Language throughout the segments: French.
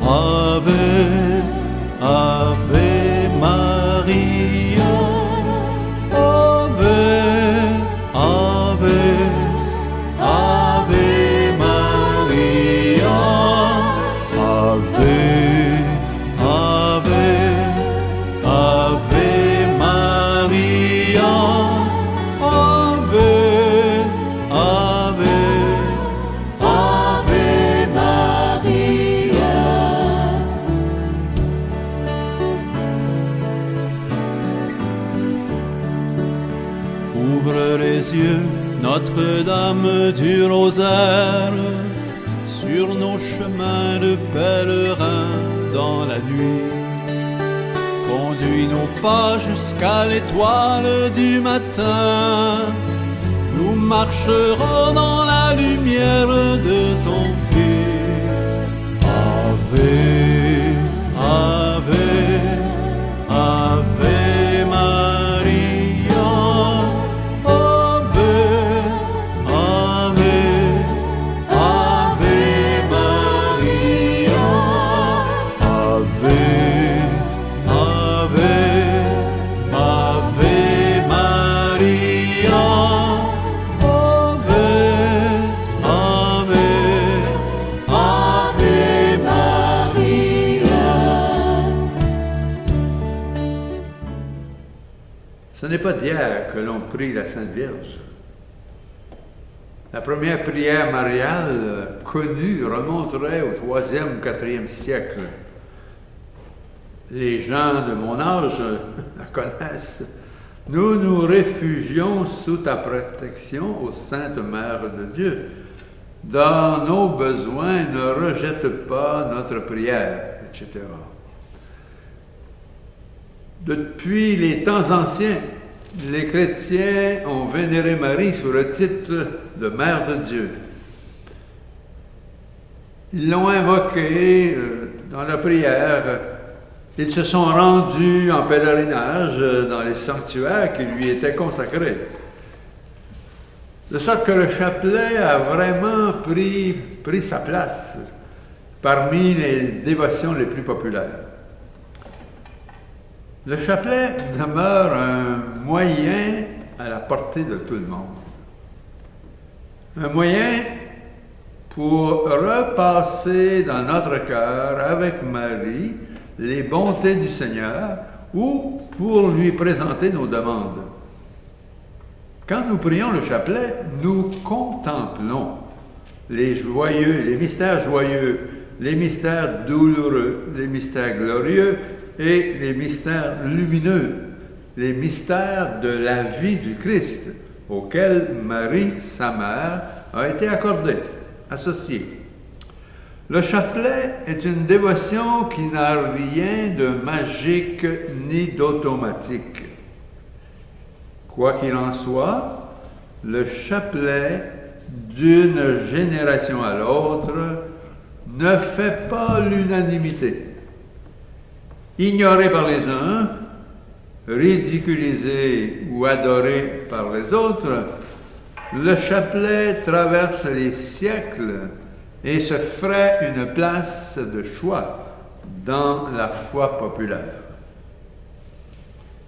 Ave, Ave Maria. Ave, Ave, Ave Maria. Ave, Ave, Ave Maria. Ave, Ave, Ave Maria. Ouvre les yeux, Notre-Dame du Rosaire, sur nos chemins de pèlerins dans la nuit. Conduis nos pas jusqu'à l'étoile du matin. Nous marcherons dans la lumière de ton Fils. Ave, Ave, Ave Maria. Ave, Ave, Ave Maria. Ave, Ave, Ave Maria. Ave, Ave, Ave Maria. Ce n'est pas d'hier que l'on prie la Sainte Vierge. La première prière mariale connue remonterait au 3e ou 4e siècle. Les gens de mon âge la connaissent. Nous nous réfugions sous ta protection, ô Sainte Mère de Dieu. Dans nos besoins, ne rejette pas notre prière, etc. Depuis les temps anciens, les chrétiens ont vénéré Marie sous le titre de Mère de Dieu. Ils l'ont invoquée dans la prière. Ils se sont rendus en pèlerinage dans les sanctuaires qui lui étaient consacrés. De sorte que le chapelet a vraiment pris sa place parmi les dévotions les plus populaires. Le chapelet demeure un moyen à la portée de tout le monde. Un moyen pour repasser dans notre cœur avec Marie les bontés du Seigneur ou pour lui présenter nos demandes. Quand nous prions le chapelet, nous contemplons les mystères joyeux, les mystères douloureux, les mystères glorieux et les mystères lumineux, les mystères de la vie du Christ, auxquels Marie, sa mère, a été accordée, associée. Le chapelet est une dévotion qui n'a rien de magique ni d'automatique. Quoi qu'il en soit, le chapelet, d'une génération à l'autre, ne fait pas l'unanimité. Ignoré par les uns, ridiculisé ou adoré par les autres, le chapelet traverse les siècles et se ferait une place de choix dans la foi populaire.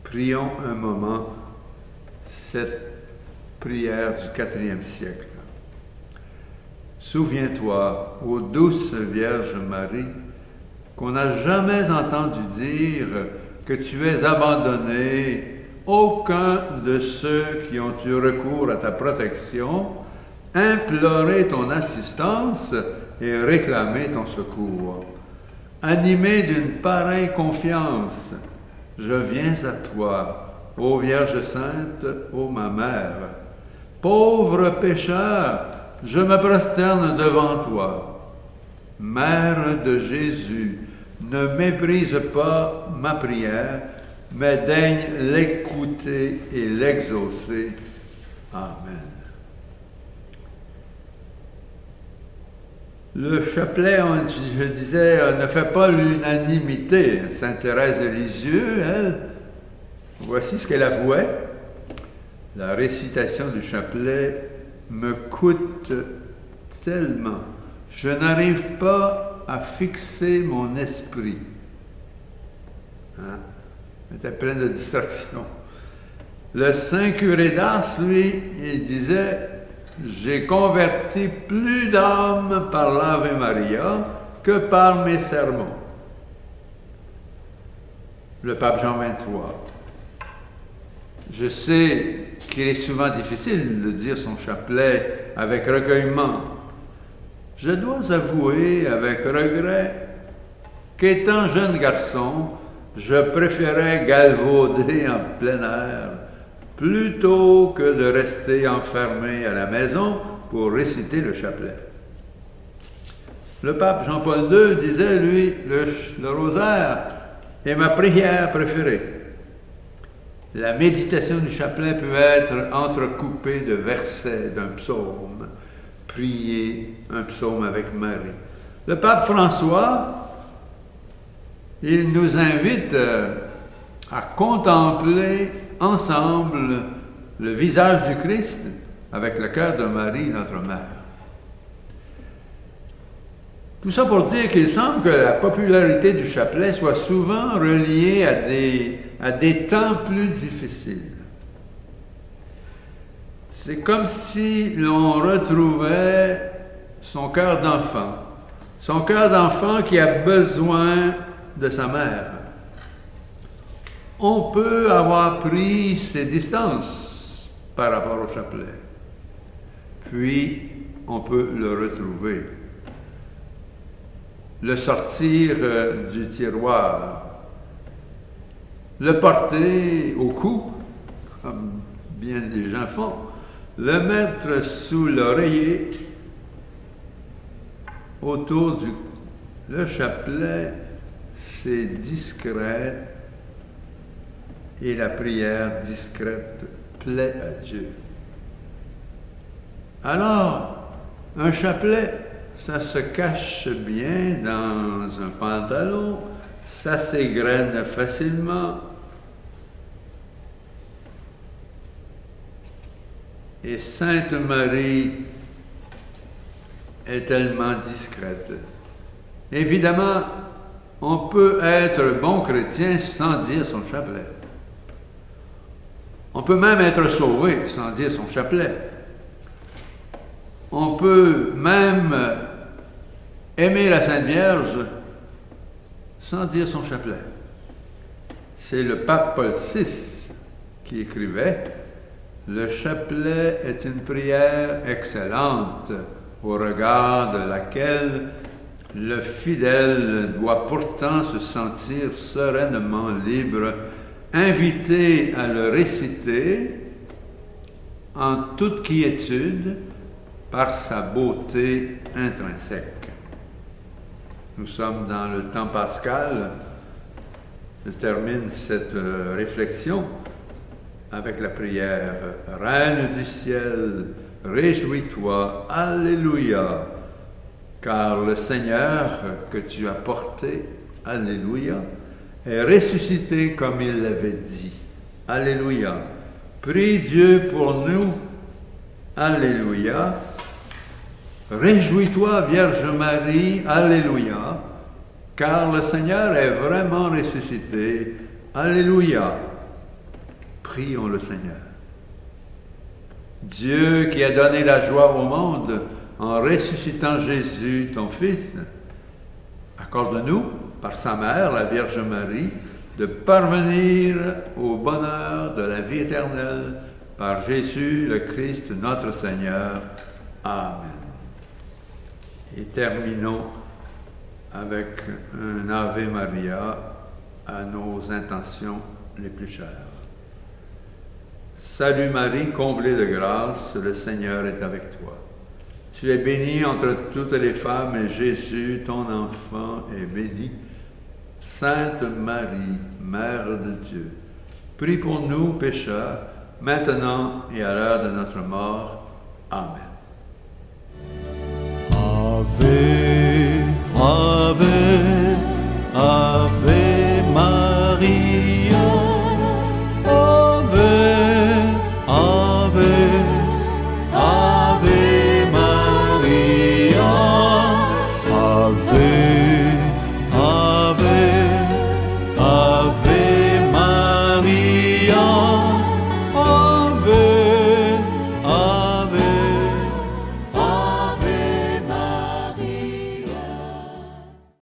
Prions un moment cette prière du IVe siècle. Souviens-toi, ô douce Vierge Marie, qu'on n'a jamais entendu dire que tu es abandonné aucun de ceux qui ont eu recours à ta protection, implorer ton assistance et réclamer ton secours. Animé d'une pareille confiance, je viens à toi, ô Vierge Sainte, ô ma Mère. Pauvre pécheur, je me prosterne devant toi. Mère de Jésus, ne méprise pas ma prière, mais daigne l'écouter et l'exaucer. Amen. Le chapelet, je disais, ne fait pas l'unanimité. Sainte Thérèse de Lisieux, elle, voici ce qu'elle avouait. La récitation du chapelet me coûte tellement. je n'arrive pas à fixer mon esprit. Hein? J'étais plein de distractions. Le saint curé d'Ars, lui, il disait « J'ai converti plus d'âmes par l'Ave Maria que par mes sermons. » Le pape Jean XXIII. Je sais qu'il est souvent difficile de dire son chapelet avec recueillement. Je dois avouer avec regret qu'étant jeune garçon, je préférais galvauder en plein air plutôt que de rester enfermé à la maison pour réciter le chapelet. Le pape Jean-Paul II disait, lui, le rosaire est ma prière préférée. La méditation du chapelet peut être entrecoupée de versets d'un psaume, prier un psaume avec Marie. Le pape François, il nous invite à contempler ensemble le visage du Christ avec le cœur de Marie, notre mère. Tout ça pour dire qu'il semble que la popularité du chapelet soit souvent reliée à des temps plus difficiles. C'est comme si l'on retrouvait son cœur d'enfant qui a besoin de sa mère. On peut avoir pris ses distances par rapport au chapelet, puis on peut le retrouver, le sortir du tiroir, le porter au cou, comme bien des gens font, le mettre sous l'oreiller, autour du... Le chapelet, c'est discret, et la prière discrète plaît à Dieu. Alors, un chapelet, ça se cache bien dans un pantalon, ça s'égrène facilement. Et Sainte Marie est tellement discrète. Évidemment, on peut être bon chrétien sans dire son chapelet. On peut même être sauvé sans dire son chapelet. On peut même aimer la Sainte Vierge sans dire son chapelet. C'est le pape Paul VI qui écrivait « Le chapelet est une prière excellente au regard de laquelle le fidèle doit pourtant se sentir sereinement libre, invité à le réciter en toute quiétude par sa beauté intrinsèque. » Nous sommes dans le temps pascal. Je termine cette réflexion avec la prière « Reine du ciel, réjouis-toi, Alléluia, car le Seigneur que tu as porté, Alléluia, est ressuscité comme il l'avait dit. Alléluia. Prie Dieu pour nous. Alléluia. Réjouis-toi, Vierge Marie. Alléluia. Car le Seigneur est vraiment ressuscité. Alléluia. Prions le Seigneur. Dieu qui a donné la joie au monde en ressuscitant Jésus, ton Fils, accorde-nous, par sa mère, la Vierge Marie, de parvenir au bonheur de la vie éternelle par Jésus le Christ, notre Seigneur. Amen. Et terminons avec un Ave Maria à nos intentions les plus chères. Salut Marie, comblée de grâce, le Seigneur est avec toi. Tu es bénie entre toutes les femmes et Jésus, ton enfant, est béni. Sainte Marie, Mère de Dieu, prie pour nous pécheurs, maintenant et à l'heure de notre mort. Amen. Ave